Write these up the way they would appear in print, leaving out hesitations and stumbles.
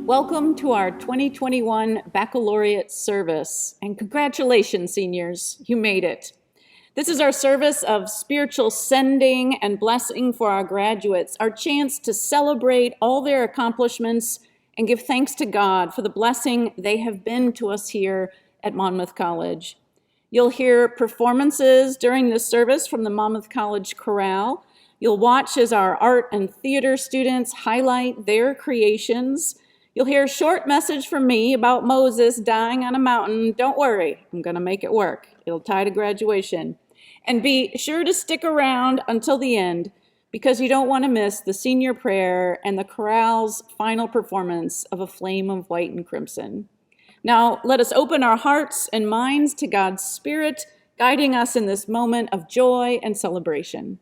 Welcome to our 2021 baccalaureate service, and congratulations, seniors, you made it. This is our service of spiritual sending and blessing for our graduates, our chance to celebrate all their accomplishments and give thanks to God for the blessing they have been to us here at Monmouth College. You'll hear performances during this service from the Monmouth College Chorale. You'll watch as our art and theater students highlight their creations. You'll hear a short message from me about Moses dying on a mountain. Don't worry, I'm gonna make it work. It'll tie to graduation. And be sure to stick around until the end because you don't want to miss the senior prayer and the chorale's final performance of A Flame of White and Crimson. Now, let us open our hearts and minds to God's Spirit, guiding us in this moment of joy and celebration.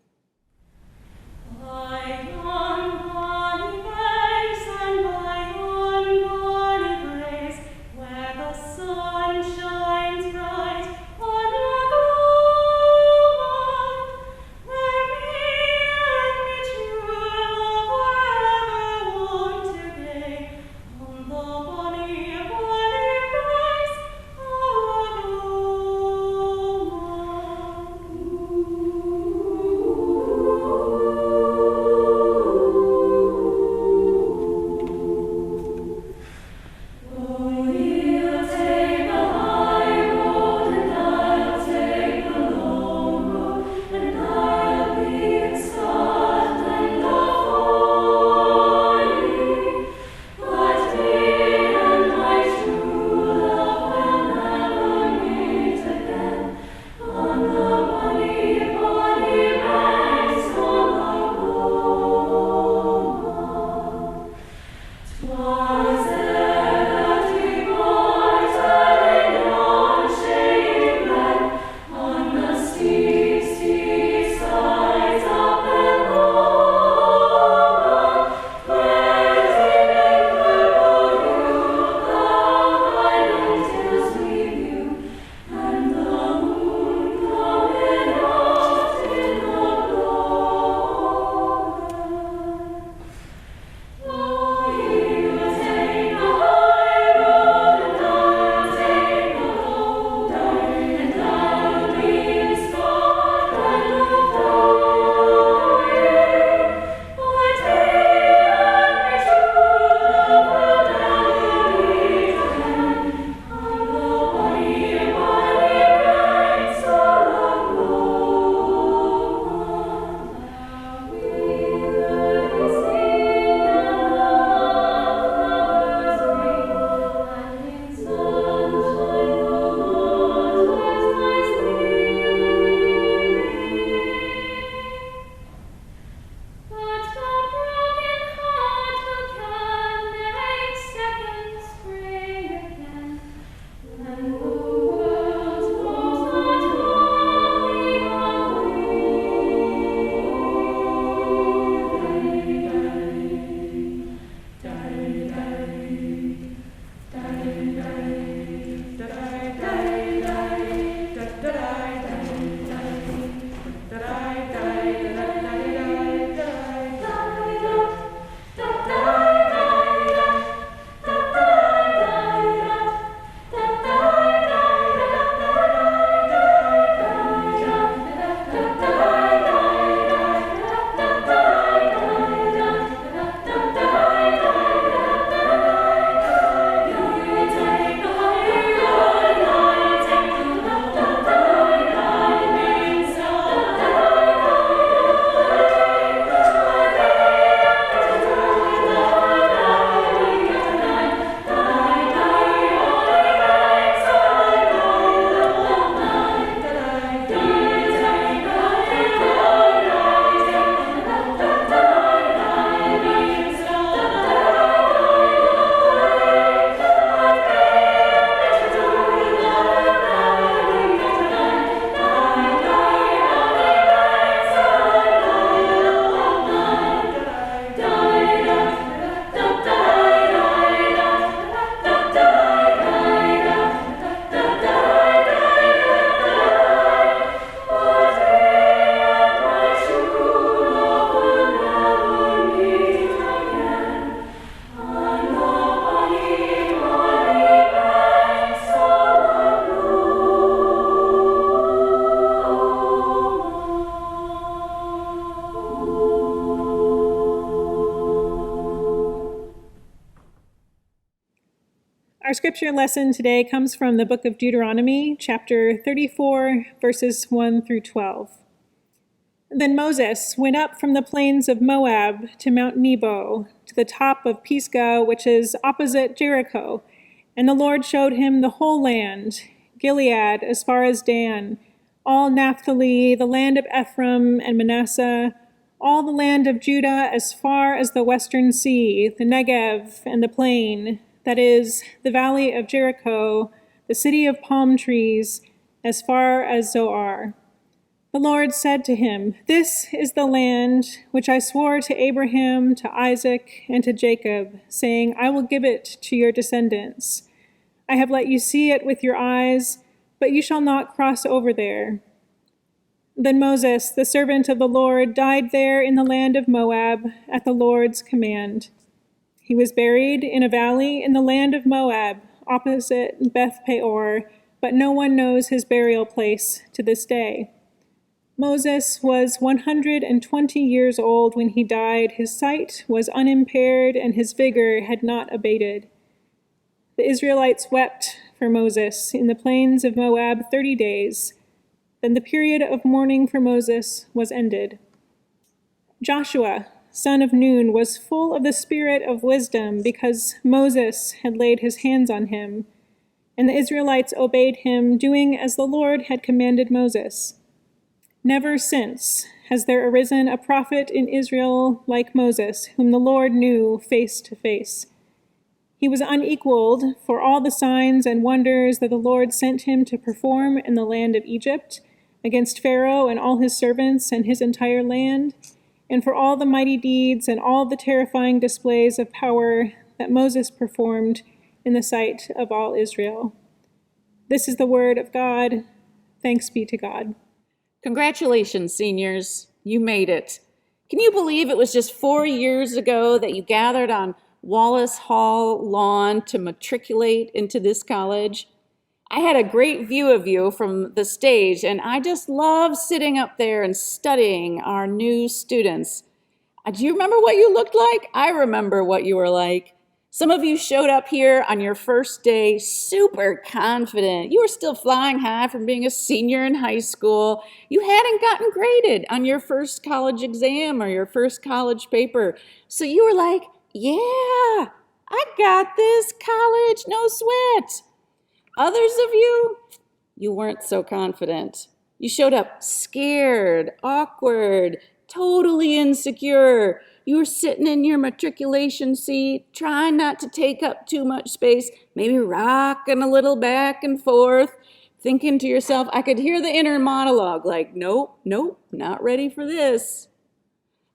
scripture lesson today comes from the book of Deuteronomy, chapter 34, verses 1 through 12. Then Moses went up from the plains of Moab to Mount Nebo, to the top of Pisgah, which is opposite Jericho. And the Lord showed him the whole land, Gilead as far as Dan, all Naphtali, the land of Ephraim and Manasseh, all the land of Judah as far as the western sea, the Negev and the plain, that is, the valley of Jericho, the city of palm trees, as far as Zoar. The Lord said to him, "This is the land which I swore to Abraham, to Isaac, and to Jacob, saying, I will give it to your descendants. I have let you see it with your eyes, but you shall not cross over there." Then Moses, the servant of the Lord, died there in the land of Moab at the Lord's command. He was buried in a valley in the land of Moab, opposite Beth Peor, but no one knows his burial place to this day. Moses was 120 years old when he died. His sight was unimpaired and his vigor had not abated. The Israelites wept for Moses in the plains of Moab 30 days. Then the period of mourning for Moses was ended. Joshua, son of Nun, was full of the spirit of wisdom because Moses had laid his hands on him, and the Israelites obeyed him, doing as the Lord had commanded Moses. Never since has there arisen a prophet in Israel like Moses, whom the Lord knew face to face. He was unequaled for all the signs and wonders that the Lord sent him to perform in the land of Egypt, against Pharaoh and all his servants and his entire land, and for all the mighty deeds and all the terrifying displays of power that Moses performed in the sight of all Israel. This is the word of God. Thanks be to God. Congratulations, seniors. You made it. Can you believe it was just 4 years ago that you gathered on Wallace Hall lawn to matriculate into this college? I had a great view of you from the stage, and I just love sitting up there and studying our new students. Do you remember what you looked like? I remember what you were like. Some of you showed up here on your first day super confident. You were still flying high from being a senior in high school. You hadn't gotten graded on your first college exam or your first college paper. So you were like, yeah, I got this, college, no sweat. Others of you weren't so confident. You showed up scared, awkward, totally insecure. You were sitting in your matriculation seat, trying not to take up too much space, maybe rocking a little back and forth, thinking to yourself, I could hear the inner monologue like, nope, not ready for this.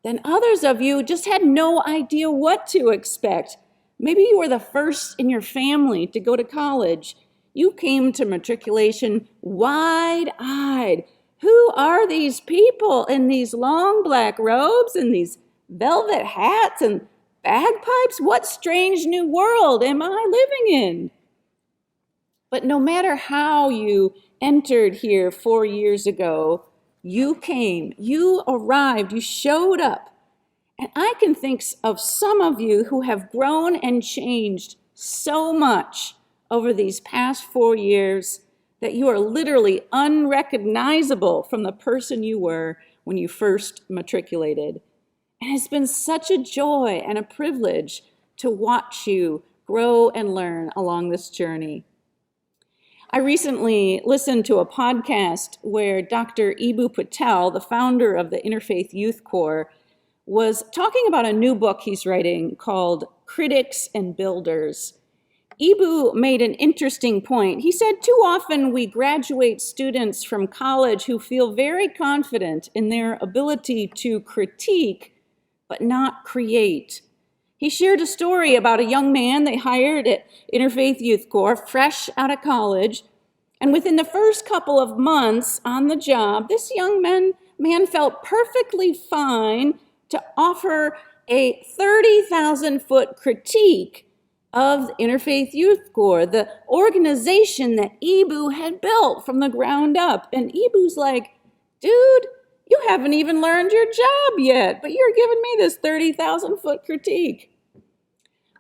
Then others of you just had no idea what to expect. Maybe you were the first in your family to go to college. You came to matriculation wide-eyed. Who are these people in these long black robes and these velvet hats and bagpipes? What strange new world am I living in? But no matter how you entered here 4 years ago, you came, you arrived, you showed up. And I can think of some of you who have grown and changed so much over these past 4 years that you are literally unrecognizable from the person you were when you first matriculated. And it's been such a joy and a privilege to watch you grow and learn along this journey. I recently listened to a podcast where Dr. Eboo Patel, the founder of the Interfaith Youth Corps, was talking about a new book he's writing called Critics and Builders. Eboo made an interesting point. He said, too often we graduate students from college who feel very confident in their ability to critique, but not create. He shared a story about a young man they hired at Interfaith Youth Corps, fresh out of college, and within the first couple of months on the job, this young man felt perfectly fine to offer a 30,000-foot critique of Interfaith Youth Corps, the organization that Eboo had built from the ground up. And Eboo's like, dude, you haven't even learned your job yet, but you're giving me this 30,000-foot critique.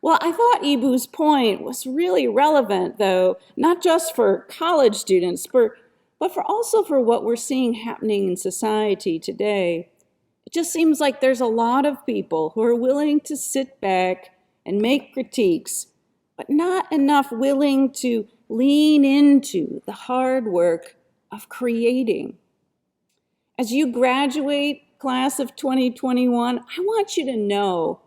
Well, I thought Ibu's point was really relevant, though, not just for college students, but for also for what we're seeing happening in society today. It just seems like there's a lot of people who are willing to sit back and make critiques, but not enough willing to lean into the hard work of creating. As you graduate, class of 2021, I want you to know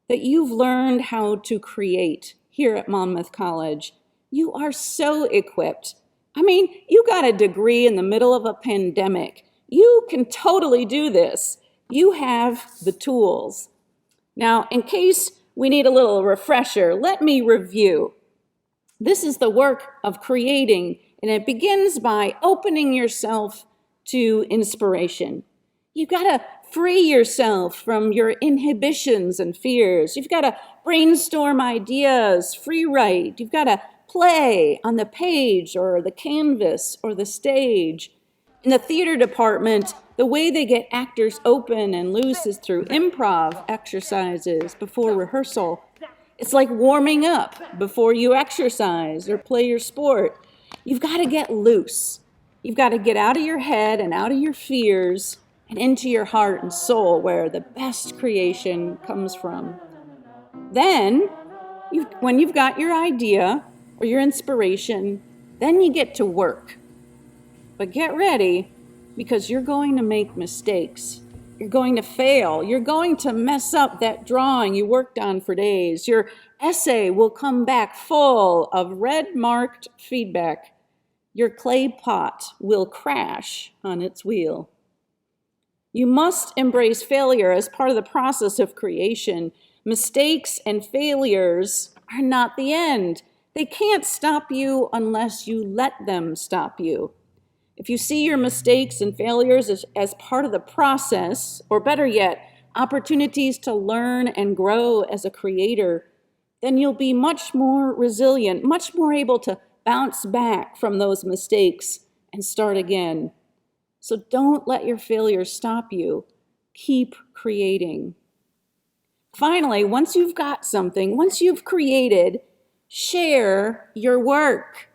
that you've learned how to create here at Monmouth College. You are so equipped. I mean, you got a degree in the middle of a pandemic. You can totally do this. You have the tools. Now, in case we need a little refresher, let me review. This is the work of creating, and it begins by opening yourself to inspiration. You've got to free yourself from your inhibitions and fears. You've got to brainstorm ideas, free write. You've got to play on the page or the canvas or the stage. In the theater department, the way they get actors open and loose is through improv exercises before rehearsal. It's like warming up before you exercise or play your sport. You've got to get loose. You've got to get out of your head and out of your fears and into your heart and soul where the best creation comes from. Then, when you've got your idea or your inspiration, then you get to work. But get ready, because you're going to make mistakes. You're going to fail. You're going to mess up that drawing you worked on for days. Your essay will come back full of red-marked feedback. Your clay pot will crash on its wheel. You must embrace failure as part of the process of creation. Mistakes and failures are not the end. They can't stop you unless you let them stop you. If you see your mistakes and failures as part of the process, or better yet, opportunities to learn and grow as a creator, then you'll be much more resilient, much more able to bounce back from those mistakes and start again. So don't let your failures stop you. Keep creating. Finally, once you've got something, once you've created, share your work.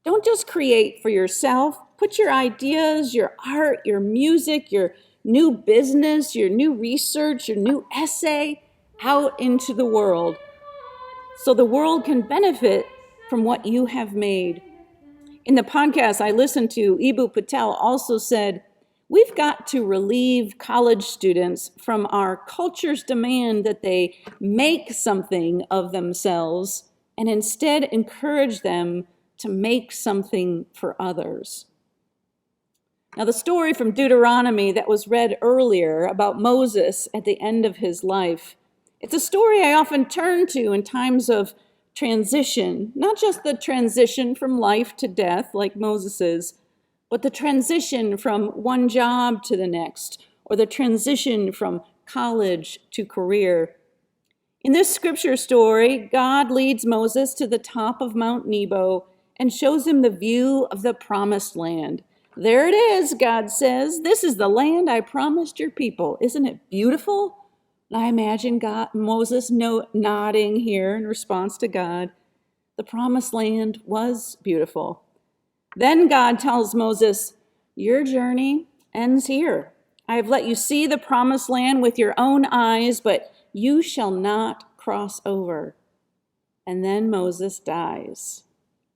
Don't just create for yourself. Put your ideas, your art, your music, your new business, your new research, your new essay out into the world so the world can benefit from what you have made. In the podcast I listened to, Ibu Patel also said, we've got to relieve college students from our culture's demand that they make something of themselves and instead encourage them to make something for others. Now, the story from Deuteronomy that was read earlier about Moses at the end of his life, it's a story I often turn to in times of transition, not just the transition from life to death like Moses's, but the transition from one job to the next, or the transition from college to career. In this scripture story, God leads Moses to the top of Mount Nebo and shows him the view of the promised land. There it is, God says. This is the land I promised your people. Isn't it beautiful? I imagine Moses nodding here in response to God. The promised land was beautiful. Then God tells Moses, your journey ends here. I have let you see the promised land with your own eyes, but you shall not cross over. And then Moses dies.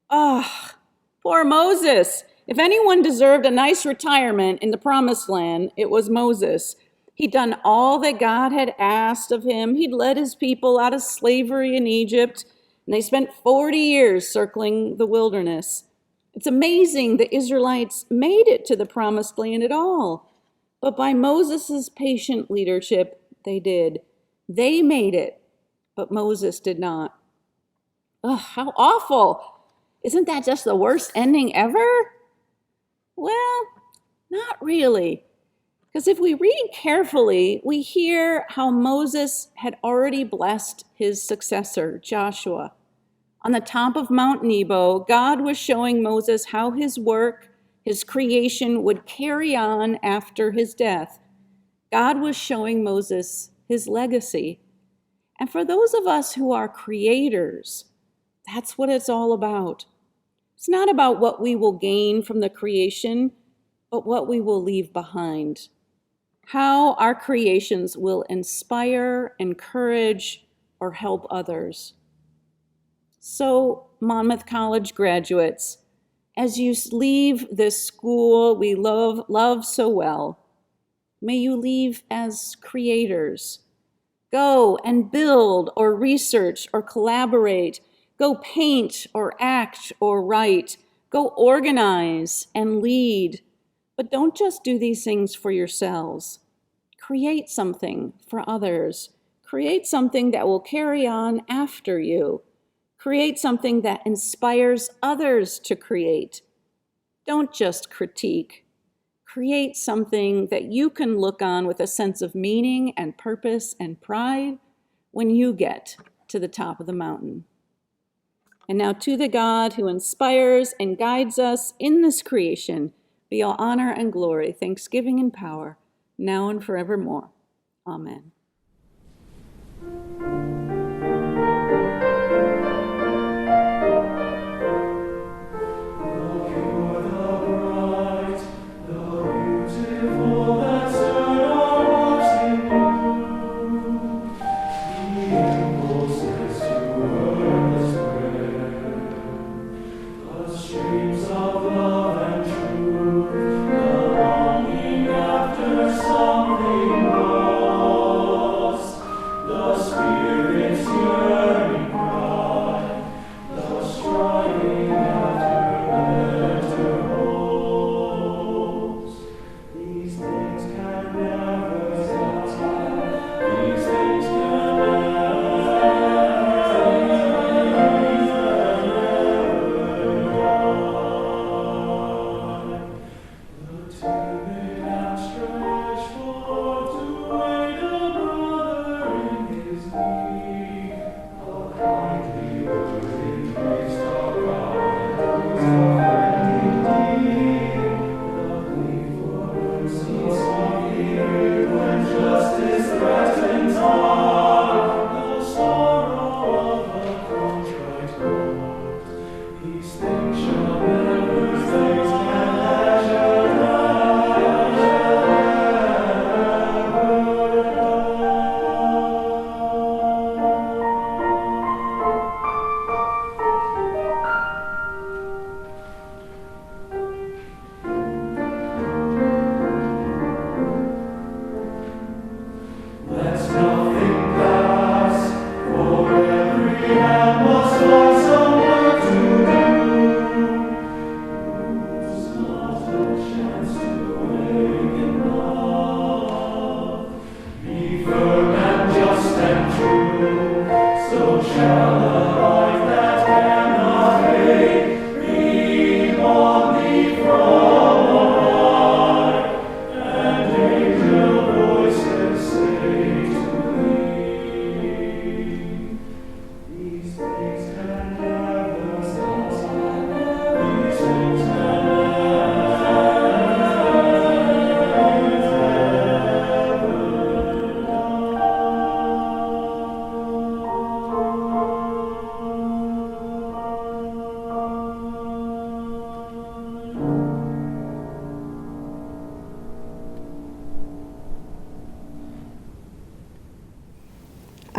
Ah, poor Moses. If anyone deserved a nice retirement in the promised land, it was Moses. He'd done all that God had asked of him. He'd led his people out of slavery in Egypt, and they spent 40 years circling the wilderness. It's amazing the Israelites made it to the promised land at all. But by Moses' patient leadership, they did. They made it, but Moses did not. Ugh, how awful. Isn't that just the worst ending ever? Well, not really. Because if we read carefully, we hear how Moses had already blessed his successor, Joshua. On the top of Mount Nebo, God was showing Moses how his work, his creation, would carry on after his death. God was showing Moses his legacy. And for those of us who are creators, that's what it's all about. It's not about what we will gain from the creation, but what we will leave behind. How our creations will inspire, encourage, or help others. So, Monmouth College graduates, as you leave this school we love so well, may you leave as creators. Go and build or research or collaborate. Go paint or act or write. Go organize and lead. But don't just do these things for yourselves. Create something for others. Create something that will carry on after you. Create something that inspires others to create. Don't just critique. Create something that you can look on with a sense of meaning and purpose and pride when you get to the top of the mountain. And now to the God who inspires and guides us in this creation, be all honor and glory, thanksgiving and power, now and forevermore. Amen.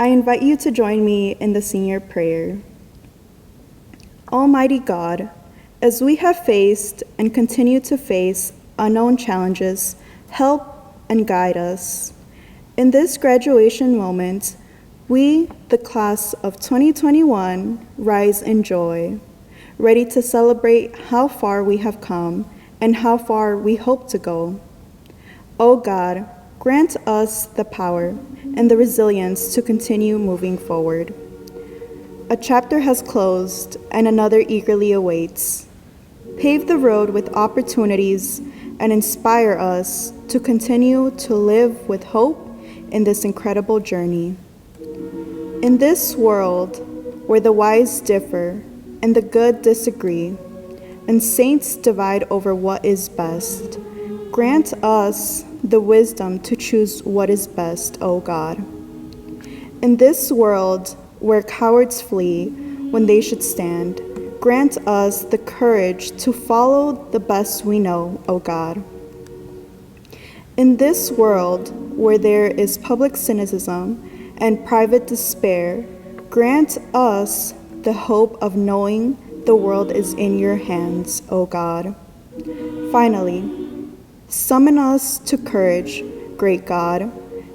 I invite you to join me in the senior prayer. Almighty God, as we have faced and continue to face unknown challenges, help and guide us. In this graduation moment, we, the class of 2021, rise in joy, ready to celebrate how far we have come and how far we hope to go. O God, grant us the power and the resilience to continue moving forward. A chapter has closed and another eagerly awaits. Pave the road with opportunities and inspire us to continue to live with hope in this incredible journey. In this world where the wise differ and the good disagree, and saints divide over what is best, grant us the wisdom to choose what is best, O God. In this world where cowards flee when they should stand, grant us the courage to follow the best we know, O God. In this world where there is public cynicism and private despair, grant us the hope of knowing the world is in your hands, O God. Finally, summon us to courage, great God,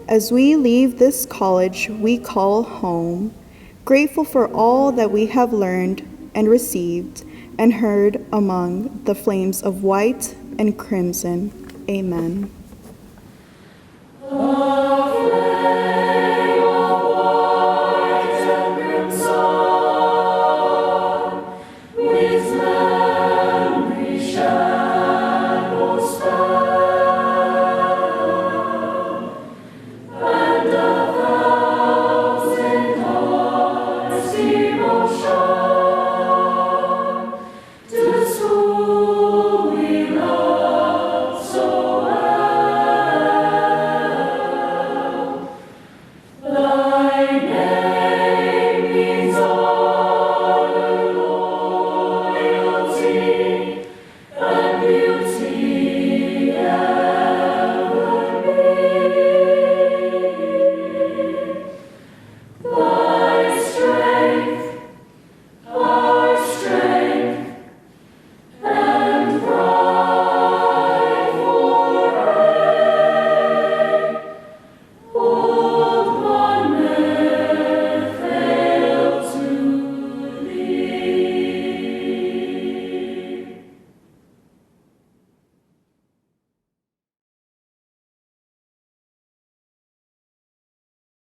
as we leave this college we call home, grateful for all that we have learned and received and heard among the flames of white and crimson. Amen.